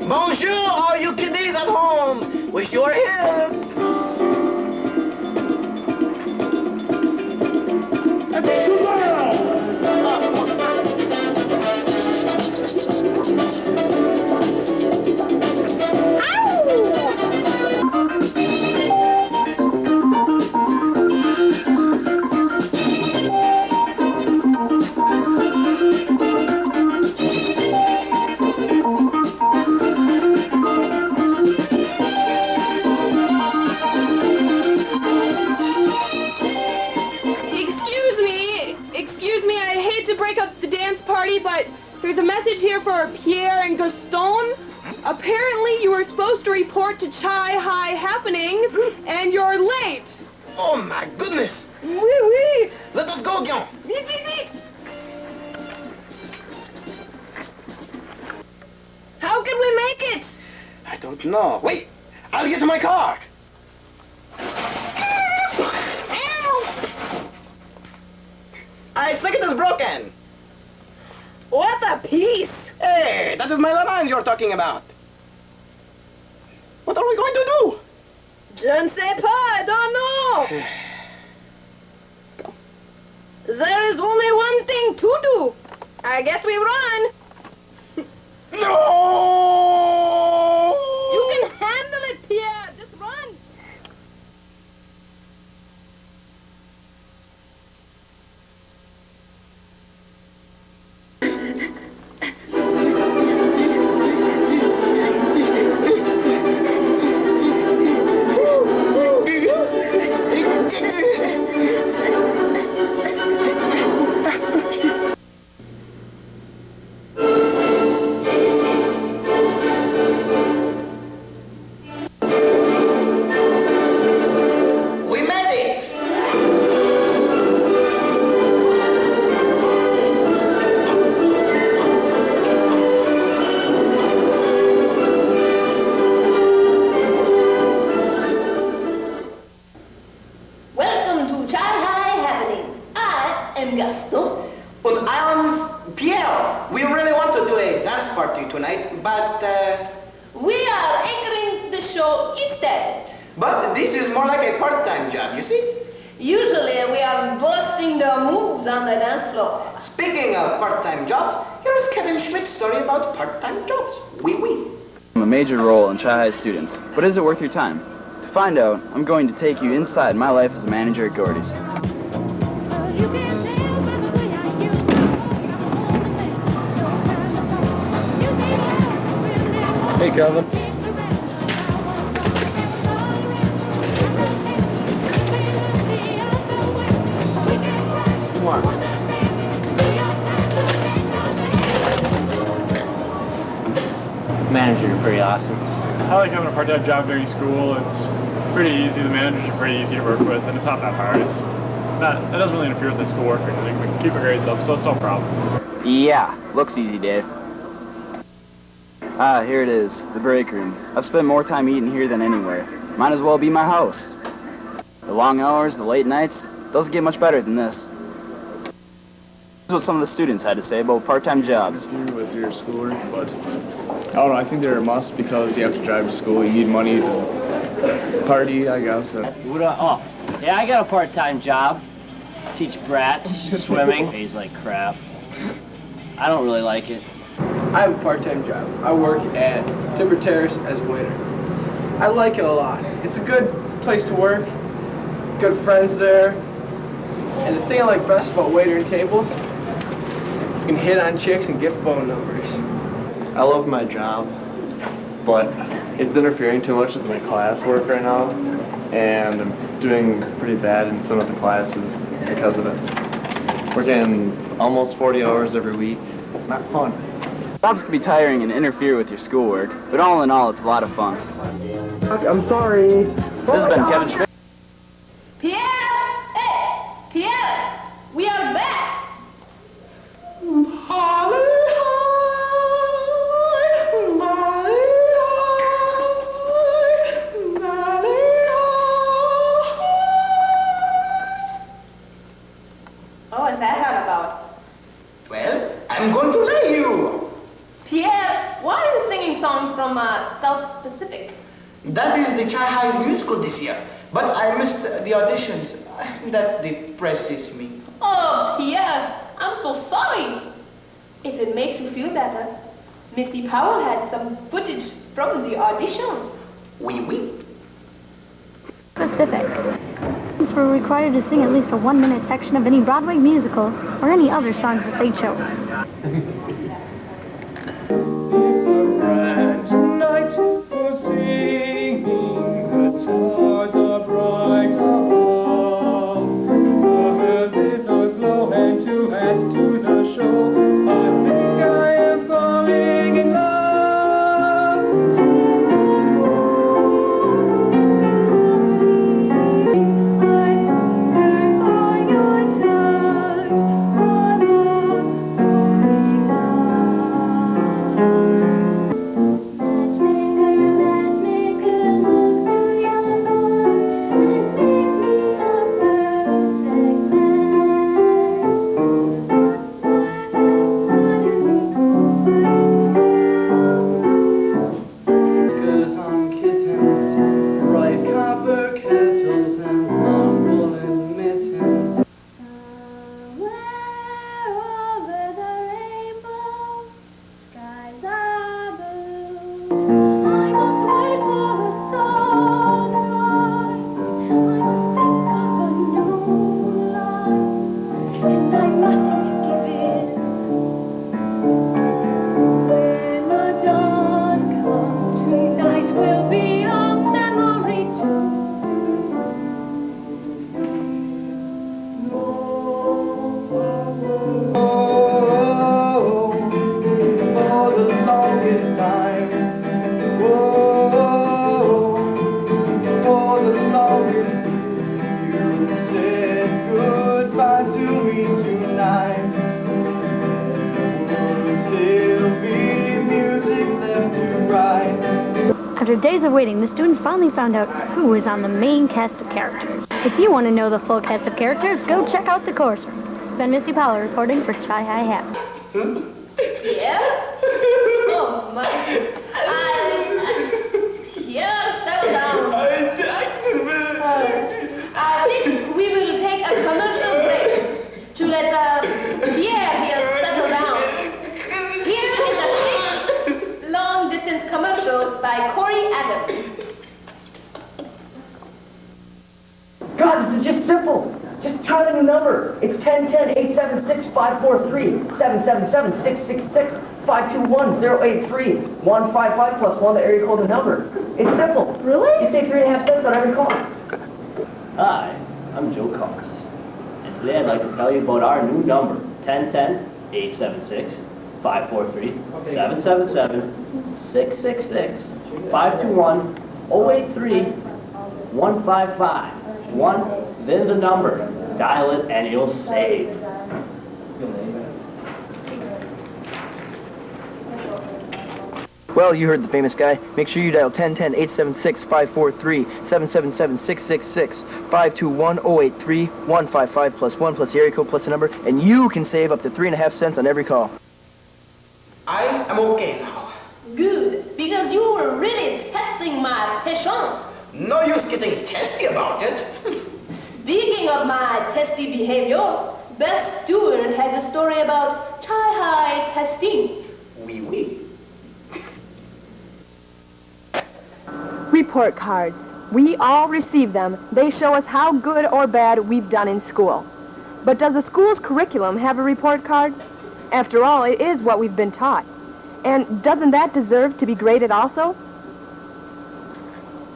Bonjour, all you kiddies at home. Wish you were here. But there's a message here for Pierre and Gaston. Apparently you were supposed to report to Chai High happenings, and you're late. Oh my goodness! Oui, oui! Let us go, Gaston! Vite, vite, vite! How can we make it? I don't know. Wait! I'll get to my car! I think it is broken! What a piece! Hey, that is my lemons you're talking about. What are we going to do? Je ne sais pas, I don't know. Go. There is only one thing to do. I guess we run. No! You can handle it, Pierre. Just run. Gaston. And I'm Pierre. We really want to do a dance party tonight, but We are anchoring the show instead. but this is more like a part-time job, you see? Usually we are busting the moves on the dance floor. Speaking of part-time jobs, here's Kevin Schmidt's story about part-time jobs. Oui, oui. I'm a major role in Chai High students, but is it worth your time? To find out, I'm going to take you inside my life as a manager at Gordy's. Hey, Kevin. Come on. Managers are pretty awesome. I like having a part-time job during school. It's pretty easy. The managers are pretty easy to work with, and it's not that hard. It doesn't really interfere with the schoolwork or anything. We can keep the grades up, so it's no problem. Yeah, looks easy, Dave. Ah, here it is, the break room. I've spent more time eating here than anywhere. Might as well be my house. The long hours, the late nights, doesn't get much better than this. This is what some of the students had to say about part-time jobs. With your schoolwork, but I don't know, I think they're a must because you have to drive to school, you need money to party, I guess. Oh, yeah, I got a part-time job. Teach brats swimming. Pays like crap. I don't really like it. I have a part-time job. I work at Timber Terrace as a waiter. I like it a lot. It's a good place to work, good friends there, and the thing I like best about waitering tables, you can hit on chicks and get phone numbers. I love my job, but it's interfering too much with my classwork right now, and I'm doing pretty bad in some of the classes because of it. Working almost 40 hours every week. Not fun. Jobs can be tiring and interfere with your schoolwork, but all in all, it's a lot of fun. I'm sorry. This has been Kevin Schmidt. Pierre! Hey! Pierre! We are back! Oh, what's that all about? Well, I'm going to lay you. Pierre, why are you singing singing songs from South Pacific. That is the Chai High's musical this year, but I missed the auditions. That depresses me. Oh, Pierre, I'm so sorry. If it makes you feel better, Missy Powell had some footage from the auditions. Oui, oui. Pacific. Students were required to sing at least a 1-minute section of any Broadway musical or any other songs that they chose. After days of waiting, the students finally found out who was on the main cast of characters. If you want to know the full cast of characters, go check out the course room. This has been Missy Powell reporting for Chai High Hat. Yeah? Oh, my. Yeah, settle down. I think we will take a commercial break to let Pierre here settle down. Here is a long-distance commercial by Corey Adams. God, this is just simple. Just try the new number. It's 1010-876-543, 777-666-521-083, 155 plus 1, the area code and number. It's simple. Really? You save 3.5 cents on every call. Hi, I'm Joe Cox. And today I'd like to tell you about our new number, 1010-876-543-777-666-521-083-155. Then the number. Dial it and you'll save. Well, you heard the famous guy. Make sure you dial 1010-876-543, 777-666-521-083-155 plus 1 plus the area code plus the number, and you can save up to 3.5 cents on every call. I am okay now. Good, because you were really testing my patience. No use getting testy about it. Speaking of my testy behavior, Beth Stewart has a story about Chai testing. Oui, oui. Report cards. We all receive them. They show us how good or bad we've done in school. But does the school's curriculum have a report card? After all, it is what we've been taught. And doesn't that deserve to be graded also?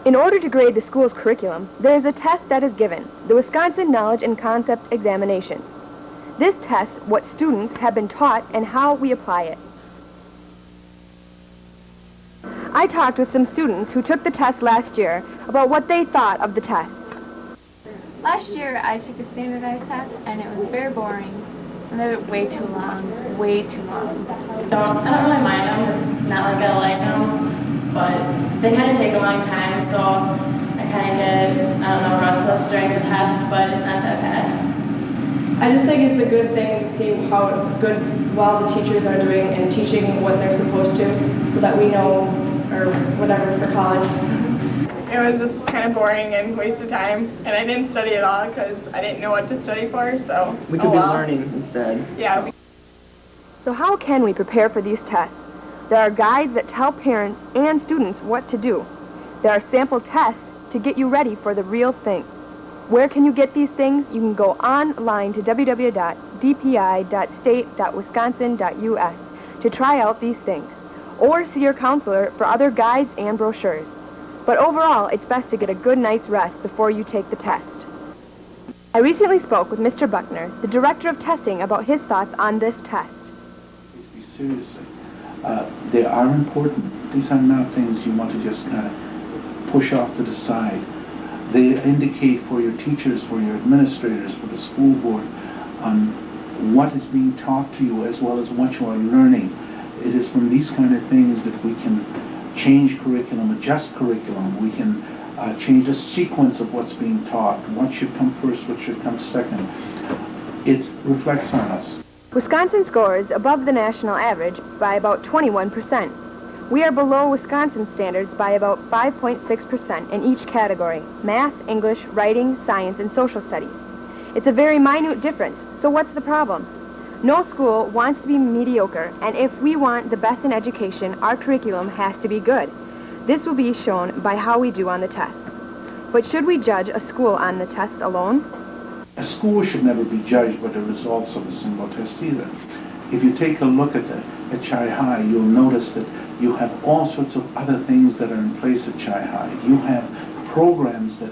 In order to grade the school's curriculum, there is a test that is given, the Wisconsin Knowledge and Concept Examination. This tests what students have been taught and how we apply it. I talked with some students who took the test last year about what they thought of the test. Last year, I took a standardized test, and it was very boring. And they were way too long, way too long. I don't really mind them. It's not like I like them, but they kind of take a long time, so I kind of get, restless during the test, but it's not that bad. I just think it's a good thing to see how well the teachers are doing and teaching what they're supposed to, so that we know, or whatever, for college. It was just kind of boring and waste of time, and I didn't study at all because I didn't know what to study for, so... We could be learning instead. Yeah. So how can we prepare for these tests? There are guides that tell parents and students what to do. There are sample tests to get you ready for the real thing. Where can you get these things? You can go online to www.dpi.state.wisconsin.us to try out these things, or see your counselor for other guides and brochures. But overall, it's best to get a good night's rest before you take the test. I recently spoke with Mr. Buckner, the director of testing, about his thoughts on this test. Seriously, they are important. These are not things you want to just kind of push off to the side. They indicate for your teachers, for your administrators, for the school board, what is being taught to you as well as what you are learning. It is from these kind of things that we can change curriculum, adjust curriculum. We can change the sequence of what's being taught, what should come first, what should come second. It reflects on us. Wisconsin scores above the national average by about 21%. We are below Wisconsin standards by about 5.6% in each category: math, English, writing, science, and social studies. It's a very minute difference, so what's the problem? No school wants to be mediocre, and if we want the best in education, our curriculum has to be good. This will be shown by how we do on the test. But should we judge a school on the test alone? A school should never be judged by the results of a single test either. If you take a look at Chi-High, you'll notice that you have all sorts of other things that are in place at Chi-High. You have programs that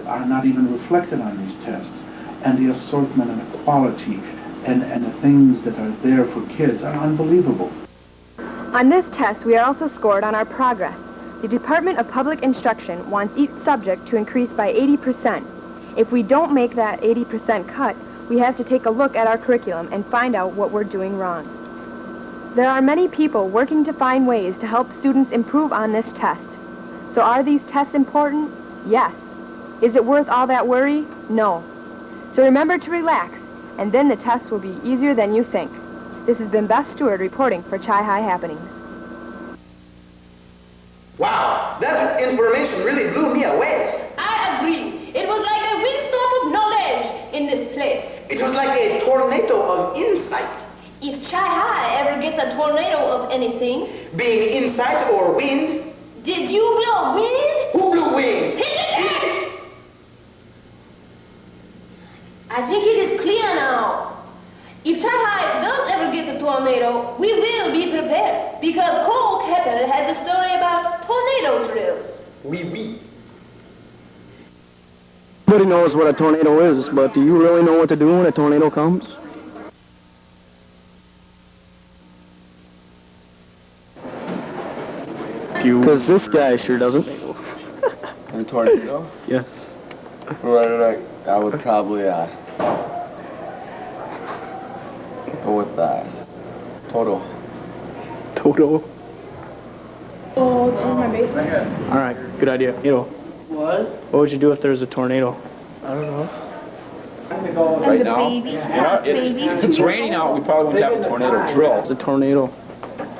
are not even reflected on these tests. And the assortment and the quality and the things that are there for kids are unbelievable. On this test, we are also scored on our progress. The Department of Public Instruction wants each subject to increase by 80%. If we don't make that 80% cut, we have to take a look at our curriculum and find out what we're doing wrong. There are many people working to find ways to help students improve on this test. So are these tests important? Yes. Is it worth all that worry? No. So remember to relax, and then the test will be easier than you think. This has been Beth Stewart reporting for Chi-High Happenings. Wow, that information really blew me away. I agree. It was like a windstorm of knowledge in this place. It was like a tornado of insight. If Chi-High ever gets a tornado of anything... Being insight or wind? Did you blow wind? Who blew wind? I think it is clear now. If Chi-High does ever get a tornado, we will be prepared, because Cole Keppel has a story about tornado drills. Oui. Everybody knows what a tornado is, but do you really know what to do when a tornado comes? Because this guy sure doesn't. A tornado? Yes. Right, I would probably go with Toto. Toto? Oh, this is my basement. All right, good idea. What? What would you do if there was a tornado? I don't know. Right now, if it's raining out, we probably won't have a tornado drill. It's a tornado.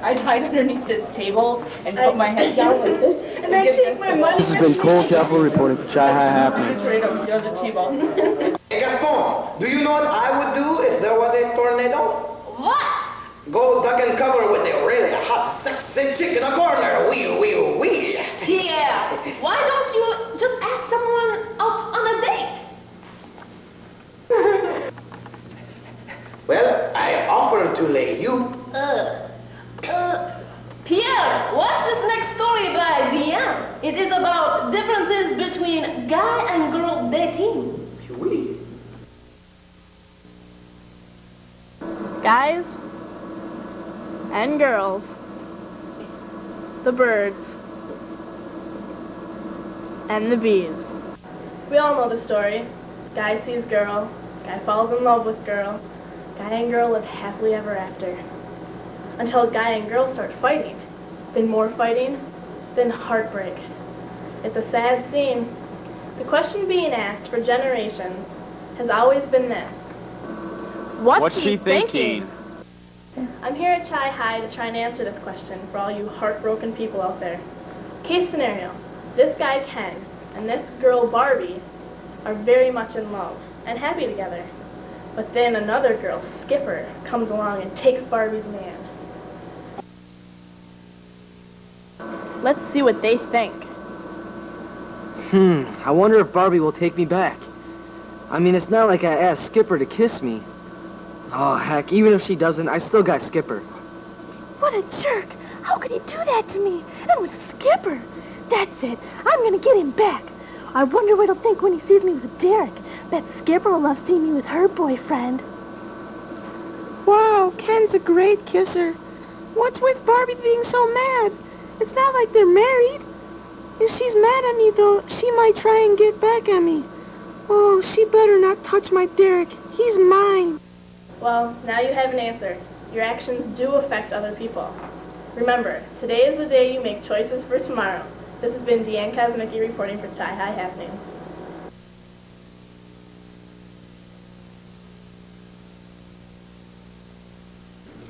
I'd hide underneath this table and put my head down like this. And I take my money. This has been Cole Keppel reporting for Chi-High Happenings. Right over here, the T-ball. Hey, Gaston, do you know what I would do if there was a tornado? What? Go duck and cover with a really hot, sexy chick in a corner. Wee. Pierre, why don't you just ask someone out on a date? Well, I offer to lay you. Pierre, watch this next story by Diane. It is about differences between guy and girl dating. Oui. Guys and girls, the birds and the bees. We all know the story. Guy sees girl, guy falls in love with girl, guy and girl live happily ever after. Until guy and girl start fighting, then more fighting, then heartbreak. It's a sad scene. The question being asked for generations has always been this. What's she thinking? I'm here at Chi High to try and answer this question for all you heartbroken people out there. Case scenario, this guy Ken and this girl Barbie are very much in love and happy together. But then another girl, Skipper, comes along and takes Barbie's man. Let's see what they think. I wonder if Barbie will take me back. I mean, it's not like I asked Skipper to kiss me. Oh, heck, even if she doesn't, I still got Skipper. What a jerk! How could he do that to me? And with Skipper! That's it. I'm gonna get him back. I wonder what he'll think when he sees me with Derek. Bet Skipper will love seeing me with her boyfriend. Wow, Ken's a great kisser. What's with Barbie being so mad? It's not like they're married. If she's mad at me, though, she might try and get back at me. Oh, she better not touch my Derek. He's mine. Well, now you have an answer. Your actions do affect other people. Remember, today is the day you make choices for tomorrow. This has been Deanne Kosmicki reporting for Chi High Happenings.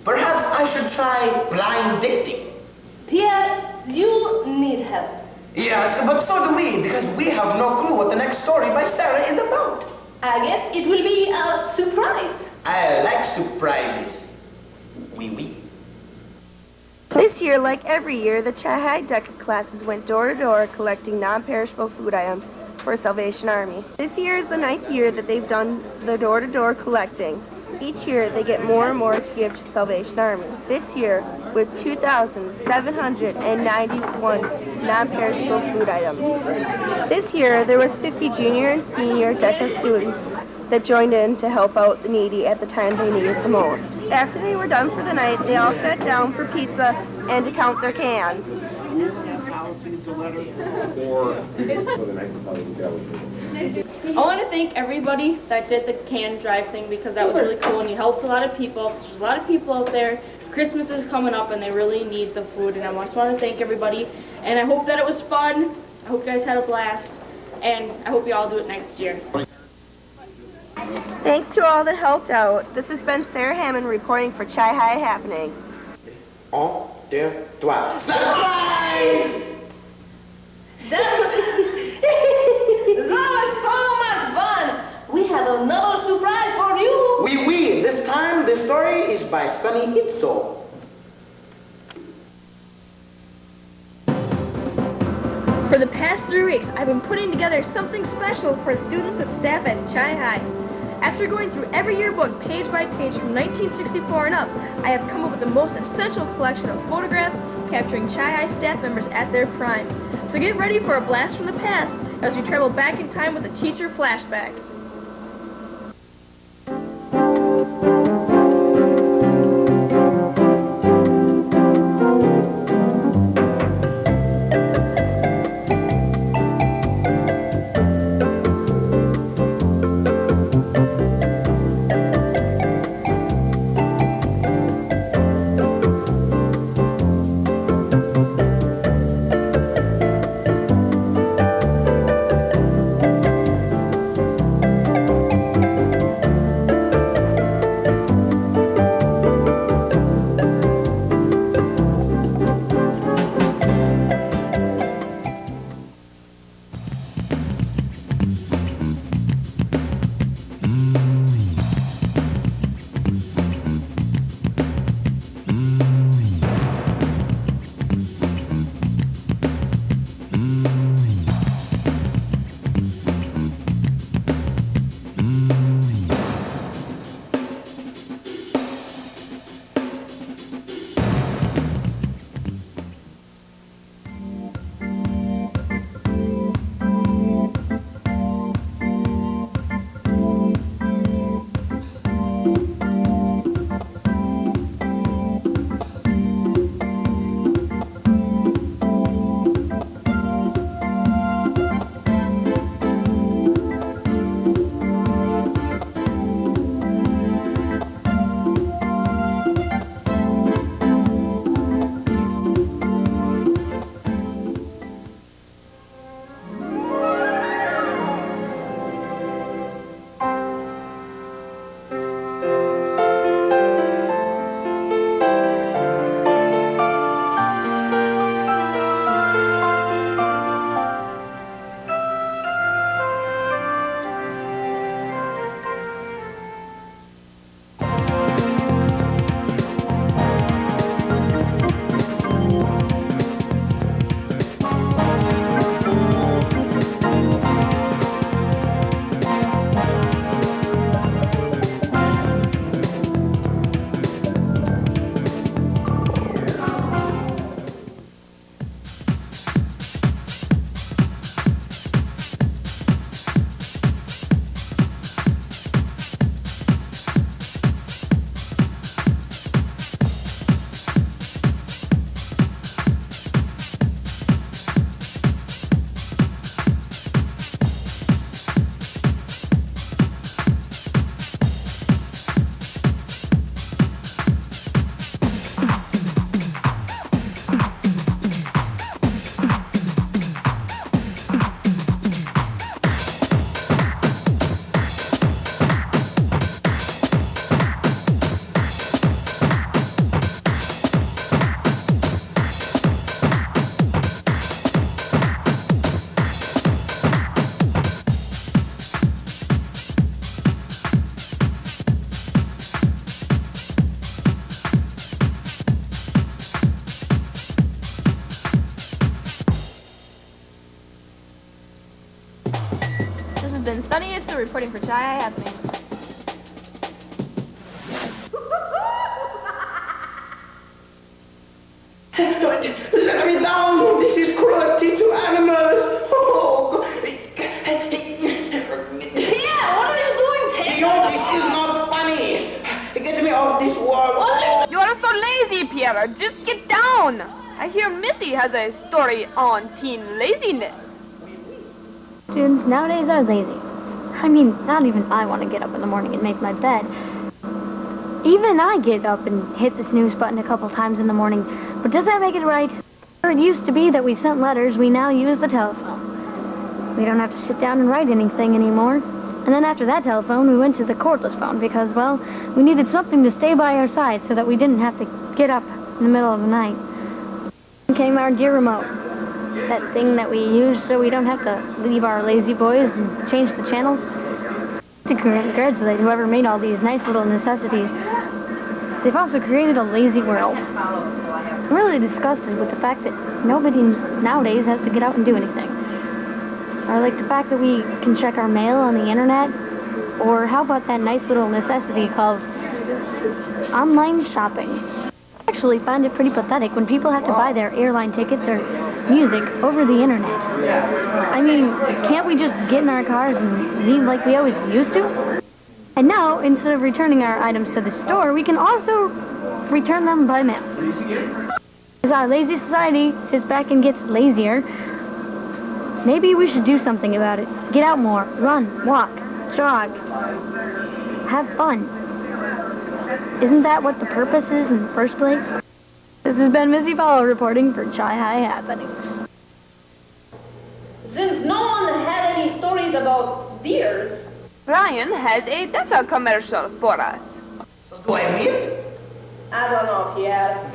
Perhaps I should try blind dicting. Pierre, you need help. Yes, but so do we, because we have no clue what the next story by Sarah is about. I guess it will be a surprise. I like surprises. Oui. This year, like every year, the Chi High DECA classes went door to door collecting non-perishable food items for Salvation Army. This year is the 9th year that they've done the door-to-door collecting. Each year, they get more and more to give to Salvation Army. This year, with 2,791 non-perishable food items. This year, there was 50 junior and senior DECA students that joined in to help out the needy at the time they needed the most. After they were done for the night, they all sat down for pizza and to count their cans. I want to thank everybody that did the can drive thing because that was really cool and you helped a lot of people. There's a lot of people out there. Christmas is coming up and they really need the food, and I just want to thank everybody, and I hope that it was fun. I hope you guys had a blast, and I hope you all do it next year. Thanks to all that helped out. This has been Sarah Hammond reporting for Chi High Happenings. 1, 2, 3. Surprise! That was so much fun. We have another surprise for you. Oui. This time, the story is by Sunny Itzo. For the past 3 weeks, I've been putting together something special for students and staff at Chi High. After going through every yearbook page by page from 1964 and up, I have come up with the most essential collection of photographs capturing Chi High staff members at their prime. So get ready for a blast from the past as we travel back in time with a teacher flashback. Sunny, it's reporting for Chai Happenings. Let me down! This is cruelty to animals! Oh! Pierre, what are you doing? Take This is not funny! Get me off this wall! You are so lazy, Pierre. Just get down. I hear Missy has a story on teen laziness. Students nowadays are lazy. I mean, not even I want to get up in the morning and make my bed. Even I get up and hit the snooze button a couple times in the morning. But does that make it right? It used to be that we sent letters, we now use the telephone. We don't have to sit down and write anything anymore. And then after that telephone, we went to the cordless phone because, well, we needed something to stay by our side so that we didn't have to get up in the middle of the night. Then came our dear remote. That thing that we use so we don't have to leave our lazy boys and change the channels. To congratulate whoever made all these nice little necessities. They've also created a lazy world. I'm really disgusted with the fact that nobody nowadays has to get out and do anything. Or like the fact that we can check our mail on the internet. Or how about that nice little necessity called online shopping? I actually find it pretty pathetic when people have to buy their airline tickets or music over the internet. I mean, can't we just get in our cars and leave like we always used to? And now, instead of returning our items to the store, we can also return them by mail. As our lazy society sits back and gets lazier, maybe we should do something about it. Get out more, run, walk, jog, have fun. Isn't that what the purpose is in the first place? This has been Missy Powell reporting for Chai High Happenings. Since no one had any stories about deers, Ryan has a dental commercial for us. So do I win? I don't know, Pierre.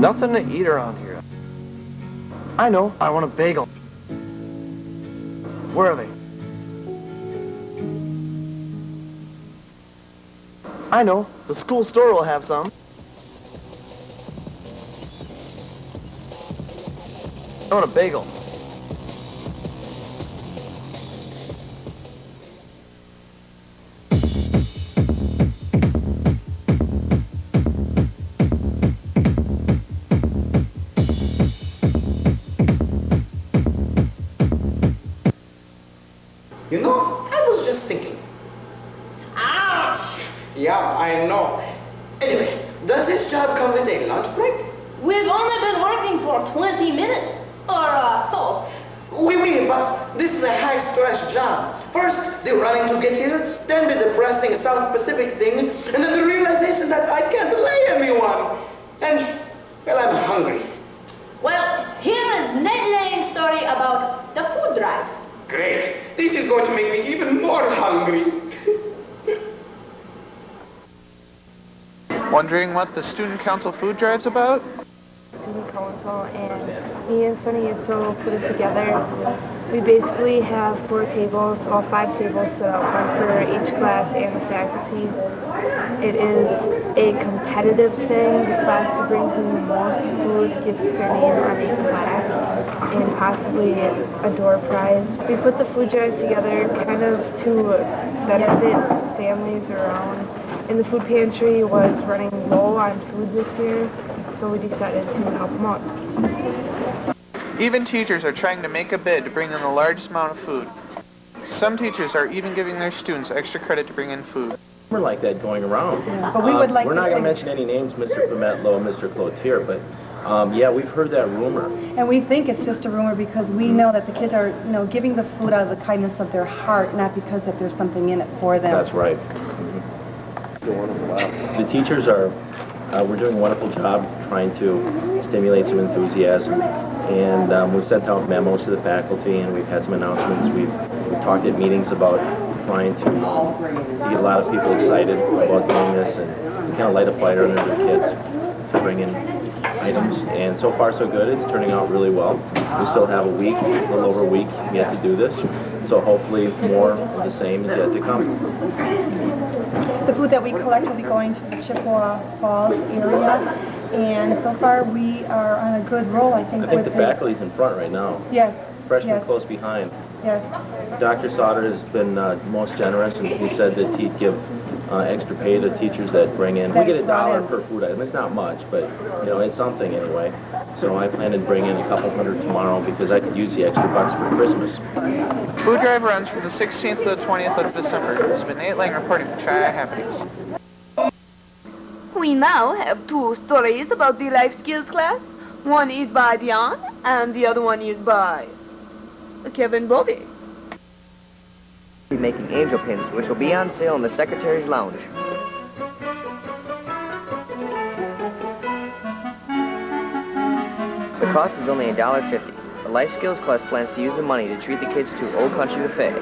Nothing to eat around here. I know. I want a bagel. Where are they? I know. The school store will have some. I want a bagel. You know, I was just thinking. Ouch! Yeah, I know. Anyway, does this job come with a lunch break? We've only been working for 20 minutes, or so. Oui, but this is a high-stress job. First, the running to get here, then the depressing South Pacific thing, and then the realization that I can't lay anyone. And, well, I'm hungry. Well, here is Ned Lane's story about the food drive. Great. This is going to make me even more hungry. Wondering what the Student Council food drive's about? Student council, and me and Sunny and So put it together. We basically have 4 tables, all 5 tables set up, one for each class and the faculty. It is a competitive thing. The class who brings in the most food gets their name on a plaque and possibly a door prize. We put the food drive together kind of to benefit families around. And the food pantry was running low on food this year, so we decided to help them out. Even teachers are trying to make a bid to bring in the largest amount of food. Some teachers are even giving their students extra credit to bring in food. We're like that going around. Yeah. But we would like we're to not going to think- mention any names, Mr. Pimetlo, Mr. Cloutier, but yeah, we've heard that rumor. And we think it's just a rumor because we know that the kids are, giving the food out of the kindness of their heart, not because that there's something in it for them. That's right. The teachers are, we're doing a wonderful job trying to stimulate some enthusiasm. And we've sent out memos to the faculty, and we've had some announcements. We've talked at meetings about trying to get a lot of people excited about doing this and kind of light a fire under the kids to bring in items. And so far, so good. It's turning out really well. We still have a week, a little over a week yet to do this. So hopefully more of the same is yet to come. The food that we collect will be going to the Chippewa Falls area, and so far we are on a good roll, I think. I think the faculty's in front right now. Yes. Freshmen yes. close behind. Yes. Dr. Sauter has been most generous, and he said that he'd give extra pay to teachers that bring in. We get $1 per food item. It's not much, but you know, it's something anyway. So I plan to bring in a couple hundred tomorrow because I could use the extra bucks for Christmas. Food drive runs from the 16th to the 20th of December. This has been Nate Lang reporting for Chi Happenings. We now have 2 stories about the life skills class. One is by Dion, and the other one is by Kevin Bobby. We're making angel pins, which will be on sale in the Secretary's Lounge. The cost is only $1.50. The life skills class plans to use the money to treat the kids to Old Country Buffet.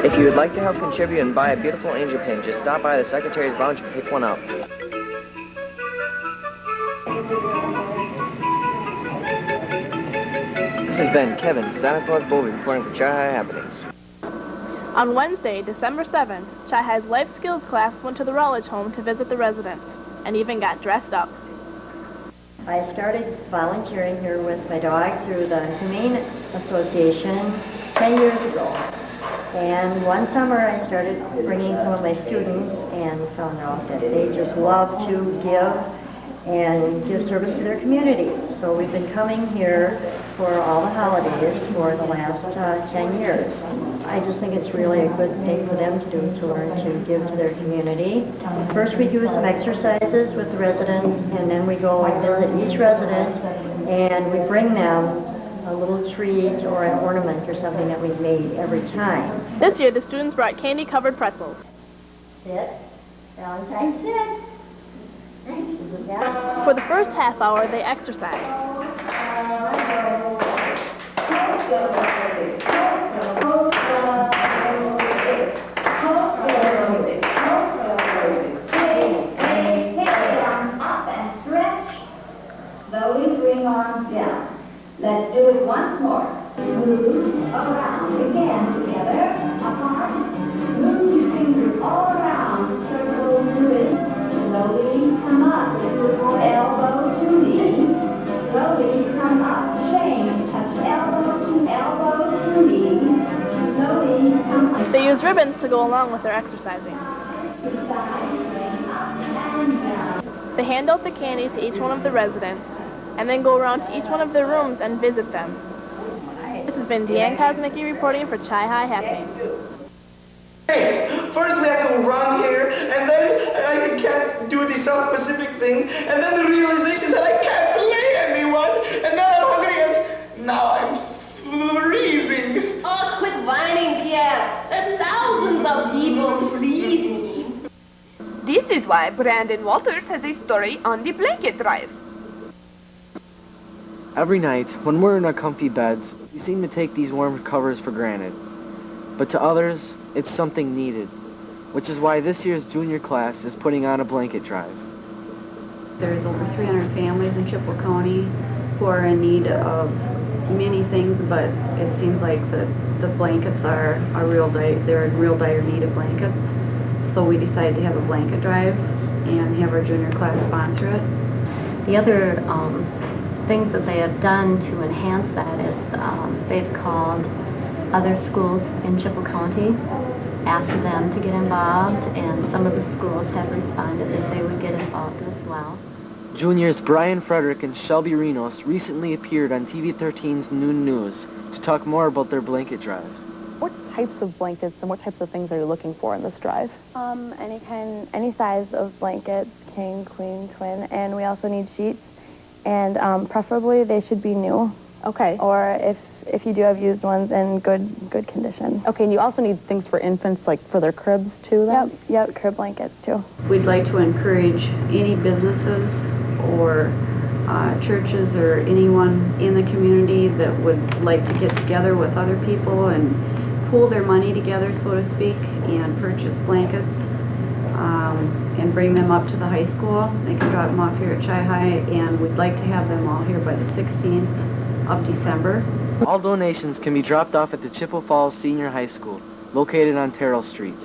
If you would like to help contribute and buy a beautiful angel pin, just stop by the Secretary's Lounge and pick one up. This has been Kevin, Santa Claus Bobby, reporting for Chi High Happenings. On Wednesday, December 7th, Chi High's life skills class went to the Rutledge home to visit the residents, and even got dressed up. I started volunteering here with my dog through the Humane Association 10 years ago. And one summer I started bringing some of my students and found out that they just love to give service to their community. So we've been coming here for all the holidays for the last 10 years. I just think it's really a good thing for them to do, to learn to give to their community. First we do some exercises with the residents, and then we go and visit each resident, and we bring them a little treat or an ornament or something that we've made every time. This year, the students brought candy-covered pretzels. Sit. Valentine, sit. For the first half hour, they exercised. Slowly bring arms down. Let's do it once more. Move around again together, apart. Move your fingers all around, circle to it. Slowly come up, elbow to knee. Slowly come up, change, touch elbow to knee. Slowly come up. They use ribbons to go along with their exercising. They hand out the candy to each one of the residents, and then go around to each one of their rooms and visit them. This has been Deanne Kosmicki reporting for Chi High Happenings. First we have to run here, and then I can't do the South Pacific thing, and then the realization that I can't play anyone, and now I'm hungry, and now I'm freezing. Oh, quit whining, Pierre. There's thousands of people freezing. This is why Brandon Walters has a story on the blanket drive. Every night, when we're in our comfy beds, we seem to take these warm covers for granted. But to others, it's something needed, which is why this year's junior class is putting on a blanket drive. There's over 300 families in Chippewa County who are in need of many things, but it seems like the blankets are they're in real dire need of blankets. So we decided to have a blanket drive and have our junior class sponsor it. The other things that they have done to enhance that is they've called other schools in Chippewa County, asked them to get involved, and some of the schools have responded that they would get involved as well. Juniors Brian Frederick and Shelby Renos recently appeared on TV 13's Noon News to talk more about their blanket drive. What types of blankets and what types of things are you looking for in this drive? Any size of blankets, king, queen, twin, and we also need sheets, and preferably they should be new. Okay. Or if you do have used ones, in good condition. Okay, and you also need things for infants, like for their cribs too, then? Yep, crib blankets too. We'd like to encourage any businesses or churches or anyone in the community that would like to get together with other people and pool their money together, so to speak, and purchase blankets. and bring them up to the high school. They can drop them off here at Chi High, and we'd like to have them all here by the 16th of December. All donations can be dropped off at the Chippewa Falls Senior High School, located on Terrell Street.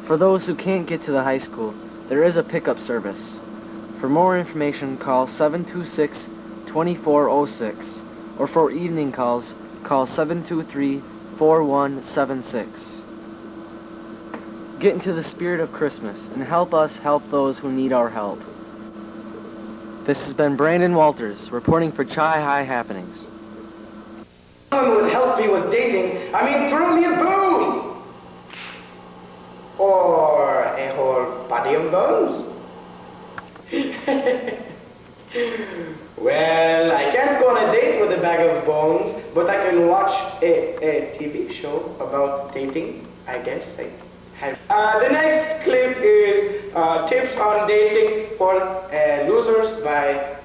For those who can't get to the high school, there is a pickup service. For more information, call 726-2406, or for evening calls, call 723-4176. Get into the spirit of Christmas and help us help those who need our help. This has been Brandon Walters, reporting for Chi High Happenings. Someone would help me with dating. I mean, throw me a bone! Or a whole body of bones? Well, I can't go on a date with a bag of bones, but I can watch a TV show about dating, I guess. The next clip is tips on dating for losers by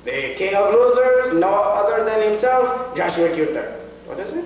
the king of losers, no other than himself, Joshua Cuter. What is it?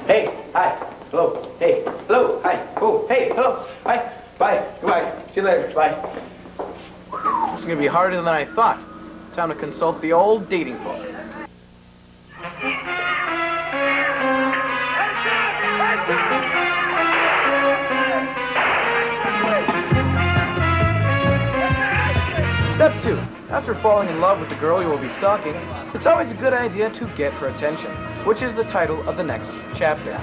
Hey, hi, hello, hey, hello, hi, oh, hey, hello, hi, bye, goodbye, see you later, bye. This is going to be harder than I thought. Time to consult the old dating book. Step 2. After falling in love with the girl you will be stalking, it's always a good idea to get her attention, which is the title of the next chapter.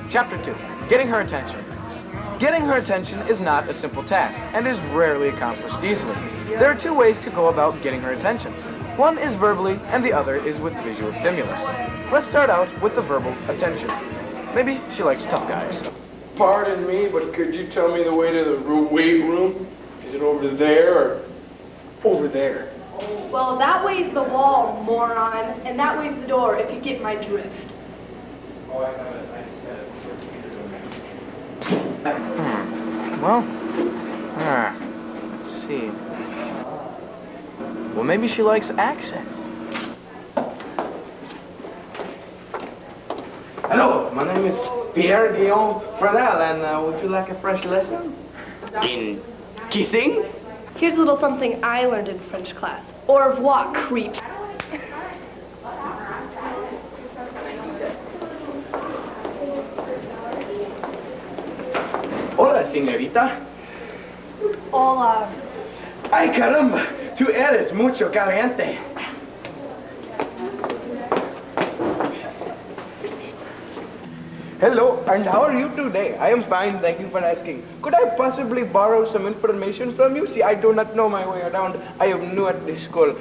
Chapter 2. Getting her attention. Getting her attention is not a simple task, and is rarely accomplished easily. There are two ways to go about getting her attention. One is verbally, and the other is with visual stimulus. Let's start out with the verbal attention. Maybe she likes tough guys. Pardon me, but could you tell me the way to the weight room? Is it over there or over there? Well, that way's the wall, moron, and that way's the door, if you get my drift. Well, let's see. Well, maybe she likes accents. Hello, my name is Pierre Guillaume Fresnel, and would you like a fresh lesson? In kissing? Here's a little something I learned in French class. Au revoir, creep. Hola, señorita. Hola. Ay, caramba, tú eres mucho caliente. Hello, and how are you today? I am fine, thank you for asking. Could I possibly borrow some information from you? See, I do not know my way around. I am new at this school.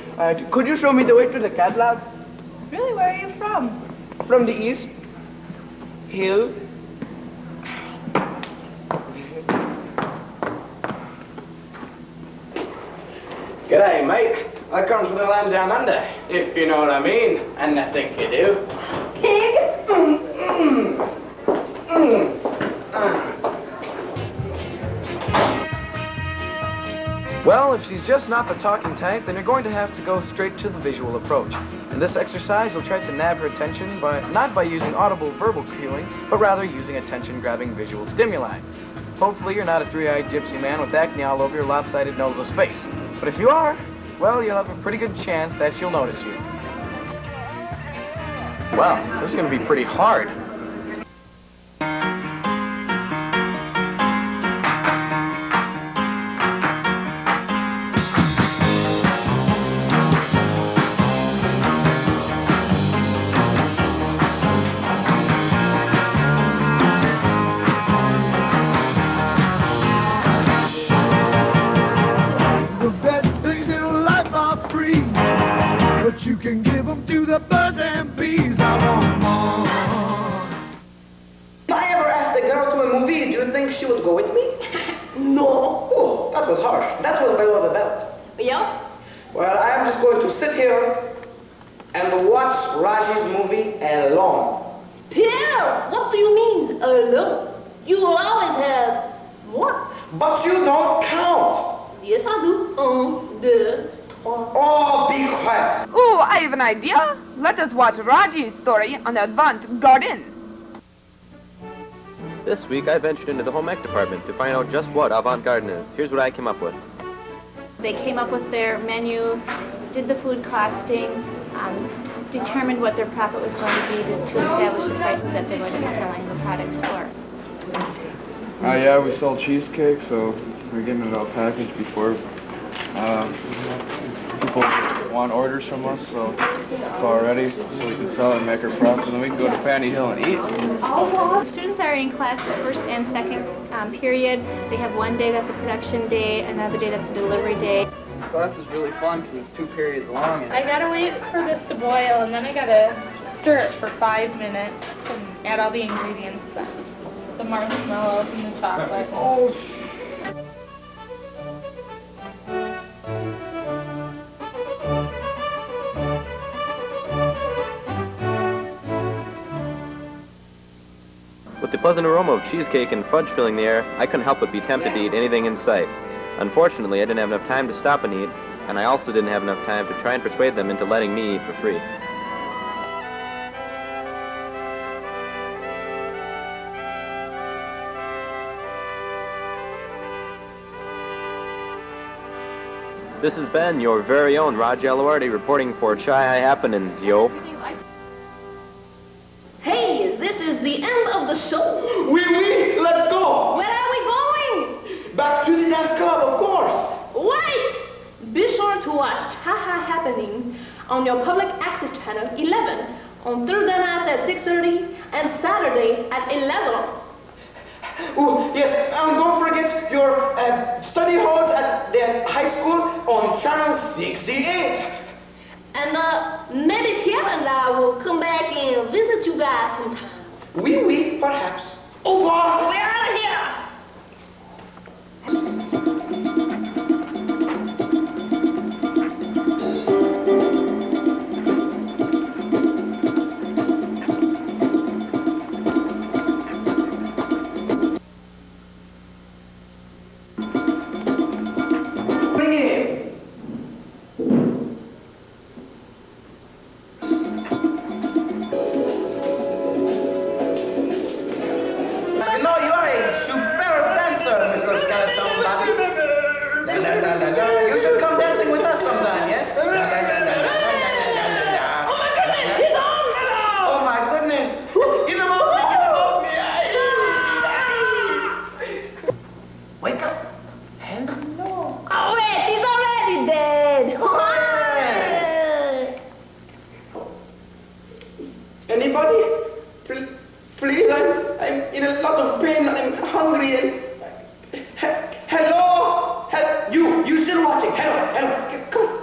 Could you show me the way to the catalog? Really, where are you from? From the east. Hill. G'day, mate. I come from the land down under, if you know what I mean, and I think you do. Pig? Well, if she's just not the talking type, then you're going to have to go straight to the visual approach. In this exercise, you'll try to nab her attention not by using audible verbal cueing, but rather using attention-grabbing visual stimuli. Hopefully you're not a three-eyed gypsy man with acne all over your lopsided noseless face. But if you are, well, you'll have a pretty good chance that she'll notice you. Wow, this is going to be pretty hard. go with me? No. Oh, that was harsh. That was below the belt. Yeah? Well, I am just going to sit here and watch Raji's movie alone. Pierre, what do you mean, alone? You always have one. But you don't count. Yes, I do. 1, 2, 3. Oh, be quiet. Oh, I have an idea. Let us watch Raji's story on Avant Garden. This week I ventured into the home ec department to find out just what avant-garde is. Here's what I came up with. They came up with their menu, did the food costing, determined what their profit was going to be to establish the prices that they're going to be selling the products for. Yeah, we sell cheesecake, so we're getting it all packaged before people want orders from us, so it's all ready, so we can sell it and make our profit, and then we can go to Fanny Hill and eat. Students are in class first and second period. They have one day that's a production day, another day that's a delivery day. Class is really fun because it's 2 periods long. I gotta wait for this to boil, and then I gotta stir it for 5 minutes and add all the ingredients, the marshmallows and the chocolate. Oh. With the pleasant aroma of cheesecake and fudge filling the air, I couldn't help but be tempted to eat anything in sight. Unfortunately, I didn't have enough time to stop and eat, and I also didn't have enough time to try and persuade them into letting me eat for free. This has been your very own Raj Alawardi reporting for Chai High Happenings, yo. Hey, this is the end of the show. Oui, let's go. Where are we going? Back to the dance club, of course. Wait! Be sure to watch Haha Happening on your public access channel 11 on Thursday nights at 6:30 and Saturday at 11. Oh, yes, and don't forget your study halls at the high school on channel 68. And maybe Pierre and I will come back and visit you guys sometime. Oui, perhaps. Au revoir. We're out of here. You should come dancing with us sometime, yes? Oh my goodness, he's on! Oh my goodness! Give him up! Wake up! And Oh wait, he's already dead! Anybody? Please, I'm in a lot of pain. I'm hungry and... Hello? You still watching? Hello. Come on.